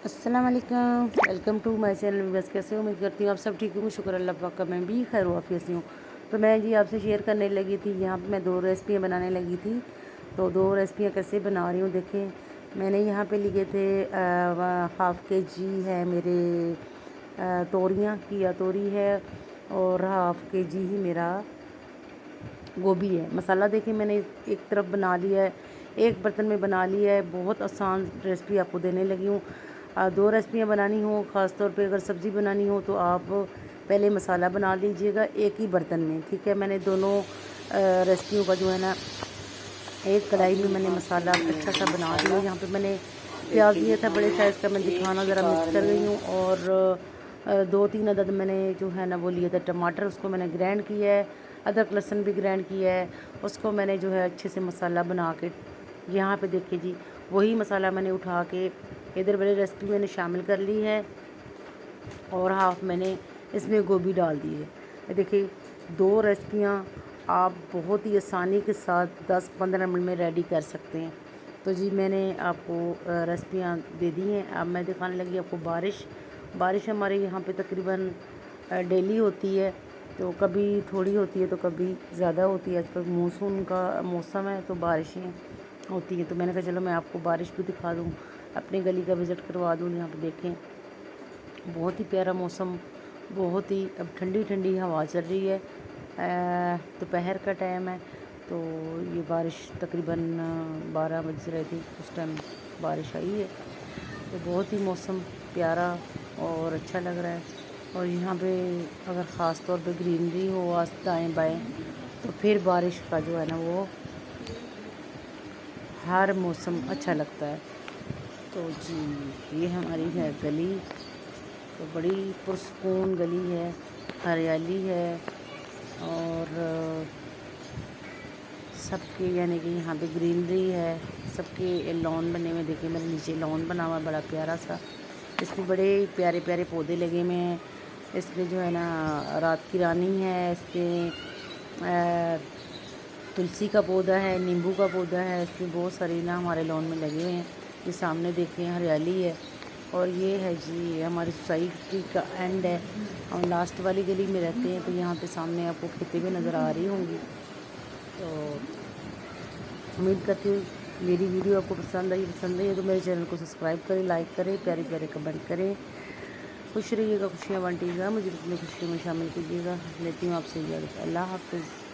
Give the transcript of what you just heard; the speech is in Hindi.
अस्सलाम वालेकुम, वेलकम टू माय चैनल। बस कैसे हो? उम्मीद करती हूँ आप सब ठीक होंगे। शुक्र अल्लाह पाक का, मैं भी खैर वाफियत से हूँ। तो मैं जी आपसे शेयर करने लगी थी, यहाँ पे मैं 2 रेसिपियाँ बनाने लगी थी। तो 2 रेसिपियाँ कैसे बना रही हूँ देखें। मैंने यहाँ पे लिए थे हाफ़ केजी है मेरे तोरियाँ, किया तोरी है, और हाफ़ केजी ही मेरा गोभी है। मसाला देखिए मैंने एक तरफ बना लिया है, एक बर्तन में बना लिया है। बहुत आसान रेसिपी आपको देने लगी हूँ। 2 रेसिपियाँ बनानी हो, ख़ास तौर पे अगर सब्ज़ी बनानी हो तो आप पहले मसाला बना लीजिएगा एक ही बर्तन में, ठीक है। मैंने दोनों रेसिपियों का जो है ना, एक कढ़ाई में मैंने मसाला अच्छा सा बना दिया। यहाँ पे मैंने प्याज लिया था बड़े साइज़ का, मैं दिखाना ज़रा मिस कर गई हूँ। और 2-3 अदद मैंने जो है ना वो लिया था टमाटर, उसको मैंने ग्राइंड किया है। अदरक लहसुन भी ग्राइंड किया है, उसको मैंने जो है अच्छे से मसाला बना के यहाँ पे देखिए जी, वही मसाला मैंने उठा के इधर वाली रेसिपी मैंने शामिल कर ली है। और हाफ़ मैंने इसमें गोभी डाल दी है। ये देखिए 2 रेसिपियाँ आप बहुत ही आसानी के साथ 10-15 मिनट में रेडी कर सकते हैं। तो जी मैंने आपको रेसिपियाँ दे दी हैं। अब मैं दिखाने लगी आपको बारिश। बारिश हमारे यहाँ पे तकरीबन डेली होती है, तो कभी थोड़ी होती है तो कभी ज़्यादा होती है। आजकल मानसून का मौसम है तो बारिशें होती हैं। तो मैंने कहा चलो मैं आपको बारिश भी दिखा दूँ, अपनी गली का विज़िट करवा दूँ। यहाँ पे देखें बहुत ही प्यारा मौसम, बहुत ही अब ठंडी ठंडी हवा चल रही है। दोपहर का टाइम है, तो ये बारिश तकरीबन 12 बज रहे थे उस टाइम बारिश आई है। तो बहुत ही मौसम प्यारा और अच्छा लग रहा है। और यहाँ पे अगर ख़ास तौर पे ग्रीनरी हो आस दाएँ बाएँ, तो फिर बारिश का जो है ना वो हर मौसम अच्छा लगता है। तो जी ये हमारी है गली, तो बड़ी पुरसकून गली है, हरियाली है। और सबके यानी कि यहाँ पे ग्रीनरी है, सबके लॉन बने हुए। देखिए मेरे नीचे लॉन बना हुआ बड़ा प्यारा सा, इसमें बड़े प्यारे प्यारे पौधे लगे हुए हैं। इसमें जो है ना रात की रानी है, इसमें तुलसी का पौधा है, नींबू का पौधा है। इसमें बहुत सारे ना हमारे लॉन में लगे हुए हैं। ये सामने देखें हरियाली है। और ये है जी हमारी सोसाइटी का एंड है, हम लास्ट वाली गली में रहते हैं। तो यहाँ पे सामने आपको खेतें भी नज़र आ रही होंगी। तो उम्मीद करती हूँ मेरी वीडियो आपको पसंद आई है तो मेरे चैनल को सब्सक्राइब करें, लाइक करें, प्यारे प्यारे कमेंट करें। खुश रहिएगा, खुशियाँ बांटिएगा, मुझे अपनी खुशियों में शामिल कीजिएगा। लेती हूँ आपसे इजाज़त। अल्लाह हाफ़िज़।